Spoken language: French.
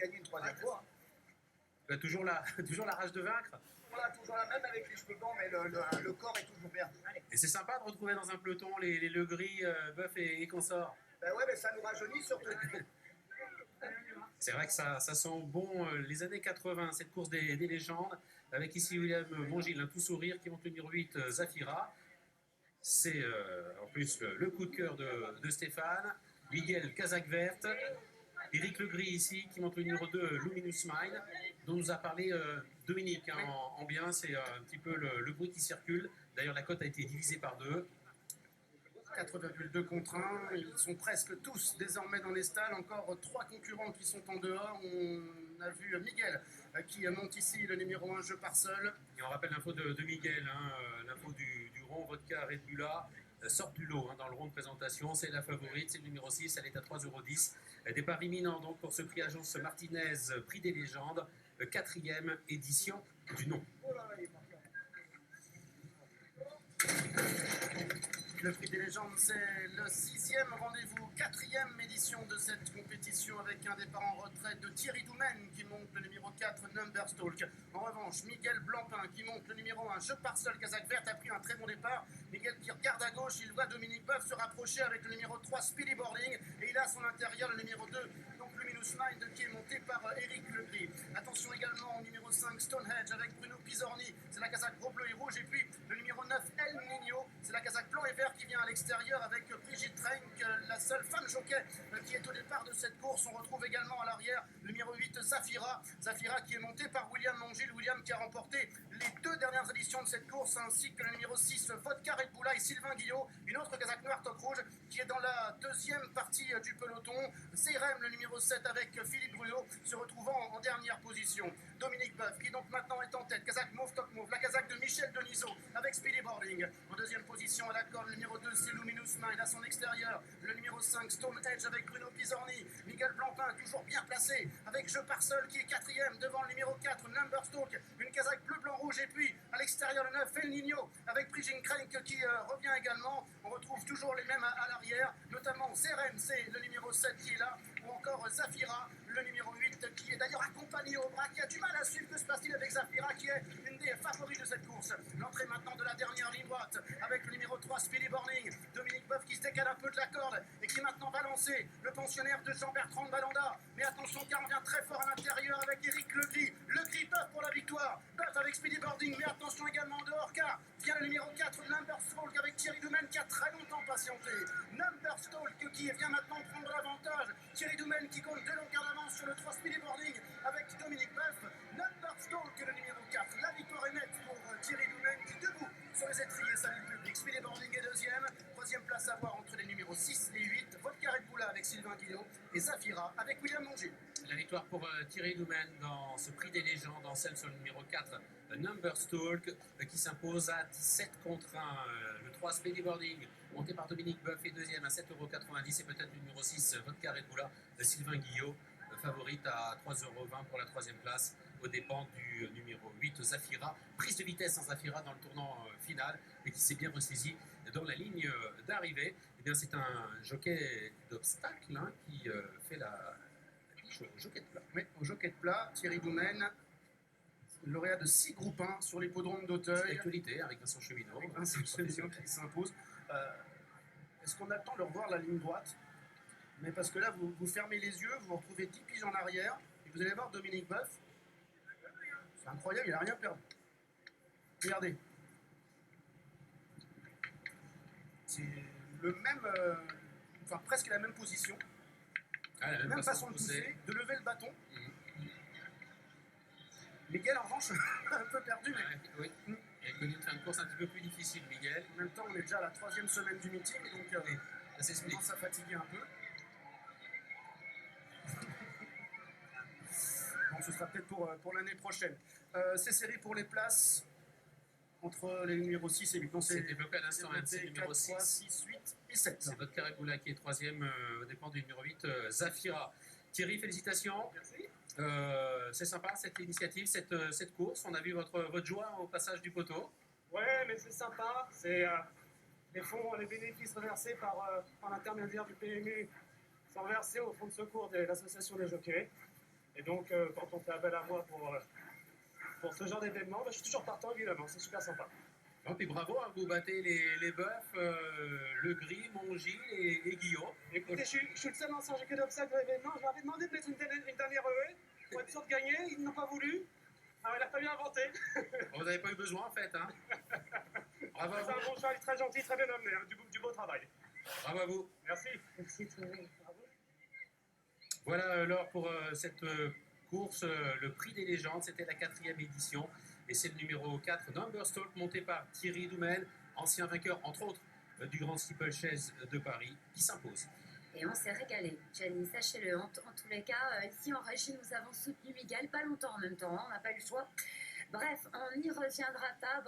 gagner une troisième fois. Toujours toujours la rage de vaincre. Voilà, toujours la même avec les cheveux blancs, mais le corps est toujours bien. Et c'est sympa de retrouver dans un peloton les Le Gris, Boeuf et consorts. Ben ouais, mais ça nous rajeunit surtout. C'est vrai que ça sent bon les années 80, cette course des légendes, avec ici William Bongil, un tout sourire, qui monte le numéro 8, Zafira. C'est en plus le coup de cœur de Stéphane. Miguel, Casaque verte. Éric Legris ici, qui monte le numéro 2, Luminous Mind, dont nous a parlé Dominique hein, en bien. C'est un petit peu le bruit qui circule. D'ailleurs, la cote a été divisée par 2. 4,2 contre 1, ils sont presque tous désormais dans les stalles, encore 3 concurrents qui sont en dehors. On a vu Miguel qui monte ici le numéro 1, Jeu par seul. Et on rappelle l'info de Miguel, hein, l'info du rond vodka Red Bull sort du lot hein, dans le rond de présentation. C'est la favorite, c'est le numéro 6, elle est à 3,10 €. Départ imminent donc pour ce prix Agence Martinez, prix des légendes, 4e édition du nom. Le prix des légendes, c'est le 6e rendez-vous, 4e édition de cette compétition avec un départ en retraite de Thierry Doumen qui monte le numéro 4, Number Stalk. En revanche, Miguel Blancpain qui monte le numéro 1, Jeu par seul, Casaque verte, a pris un très bon départ. Miguel qui regarde à gauche, il voit Dominique Boeuf se rapprocher avec le numéro 3, Speedy Boarding, et il a à son intérieur le numéro 2, donc Luminous Mind, qui est monté par Éric Legris. Attention également au numéro 5, Stonehenge avec Bruno Pisorni, c'est la casaque bleu et rouge, et puis le numéro 9, El Nino, c'est la casaque blanc et vert qui vient à l'extérieur avec Brigitte Trenck, la seule femme jockey qui est au départ de cette course. On retrouve également à l'arrière le numéro 8, Zafira qui est monté par William Mongil, William qui a remporté les 2 dernières éditions de cette course, ainsi que le numéro 6, Vodka Red Bull et Sylvain Guillot, une autre casaque noire toque rouge qui est dans la deuxième partie du peloton. Zerem, le numéro 7 avec Philippe Bruno, se retrouvant en dernière position. Dominique Boeuf qui donc maintenant est en tête, casaque mauve toque mauve, la casaque de Michel Denisot avec Speedy Boarding. En deuxième position à la corde, le numéro 2, c'est Luminous Mind, à son extérieur le numéro 5, Stonehenge avec Bruno Pisorni. Miguel Blancpain toujours bien placé avec Jeu par seul qui est 4e devant le numéro 4, Number Stalk, une casaque bleu blanc rouge, et puis à l'extérieur le 9, El Nino avec Brigitte Trenck qui revient également. On retrouve toujours les mêmes à l'arrière, notamment Zerem, c'est le numéro 7 qui est là, ou encore Zafira, le numéro 8 qui est d'ailleurs accompagné au bras, qui a du mal à suivre. Que se passe-t-il avec Zafira qui est une des favoris de cette course? L'entrée maintenant de la dernière ligne droite avec le numéro 3, Speedy Boarding, Dominique Boeuf qui se décale un peu de la corde et qui maintenant va lancer le pensionnaire de Jean-Bertrand Balanda. Mais attention car on vient très fort à l'intérieur avec Éric Legris. Legris Boeuf pour la victoire, Boeuf avec Speedy Boarding, mais attention également en dehors car vient le numéro 4, Number Stalk avec Thierry Doumen qui a très longtemps patienté. Number Stalk qui vient maintenant prendre l'avantage. Thierry Doumen qui compte 2 longueurs d'avance sur le 3, Speedy Boarding avec Dominique Boeuf. Number Stalk le numéro 4. La victoire est nette pour Thierry Doumen qui debout sur les étriers salue le public. Speedy Boarding est 2e. 3e place à voir entre les numéros 6 et 8. Vodka Red Bull avec Sylvain Guillot et Zafira avec William Mongil. La victoire pour Thierry Doumen dans ce prix des légendes, en scène sur le numéro 4, Number Stalk, qui s'impose à 17 contre 1. Le 3, Speedy Boarding, monté par Dominique Boeuf, est 2e à 7,90 €. Et peut-être le numéro 6, Vodka Red Bull de Sylvain Guillot, favorite à 3,20 € pour la 3e place, aux dépens du numéro 8, Zafira. Prise de vitesse en Zafira dans le tournant final, mais qui s'est bien ressaisi dans la ligne d'arrivée. Eh bien, c'est un jockey d'obstacle hein, qui fait la au jockey de plat. Oui, au jockey de plat, Thierry Doumen, lauréat de 6 groupes 1 sur l'hippodrome d'Auteuil. Actualité avec Vincent Cheminot. Avec Vincent Cheminot qui s'impose. Est-ce qu'on a le temps de revoir la ligne droite? Mais parce que là, vous fermez les yeux, vous retrouvez 10 piges en arrière, et vous allez voir Dominique Boeuf. C'est incroyable, il n'a rien perdu. Regardez. C'est le même, enfin presque la même position. Ah, la même façon de pousser, de lever le bâton. Miguel, en revanche, un peu perdu. Mais... oui. Il a connu une fin de course un petit peu plus difficile, Miguel. En même temps, on est déjà à la 3e semaine du meeting, donc ça commence à fatiguer un peu. Bon, ce sera peut-être pour l'année prochaine. C'est serré pour les places entre les numéros 6 et 8. C'est développé à l'instant, c'est numéro 4, 3, 6, 8 et 7. C'est votre Carré-Boula qui est 3e au dépend du numéro 8, Zafira. Thierry, félicitations. Merci. C'est sympa cette initiative, cette course. On a vu votre joie au passage du poteau. Ouais, mais c'est sympa. C'est les fonds, les bénéfices reversés par l'intermédiaire du PMU sont versés au fonds de secours de l'association des jockeys. Et donc, quand on fait appel à moi pour ce genre d'événement, bah, je suis toujours partant, évidemment. C'est super sympa. Et puis bravo, hein, vous battez les bœufs, le gris, mon Gilles et Guillaume. Écoutez, je suis le seul ancien jockey d'obstacle de l'événement. Je leur avais demandé de mettre une dernière EE pour être sûr de gagner. Ils n'ont pas voulu. Alors, il a fallu inventer. Vous n'avez pas eu besoin en fait, hein. Bravo à C'est un vous. bon cheval, très gentil, très bien amené. Hein, du beau travail. Bravo à vous. Merci. Merci Thierry. Bravo. Voilà Laure pour cette course, le prix des légendes, c'était la 4e édition et c'est le numéro 4, Number Stalk, monté par Thierry Doumen, ancien vainqueur entre autres du Grand Steeplechase de Paris, qui s'impose. Et on s'est régalé, Jenny, sachez-le. En tous les cas, ici en régie, nous avons soutenu Miguel, pas longtemps en même temps, hein, on n'a pas eu le choix. Bref, on y reviendra pas.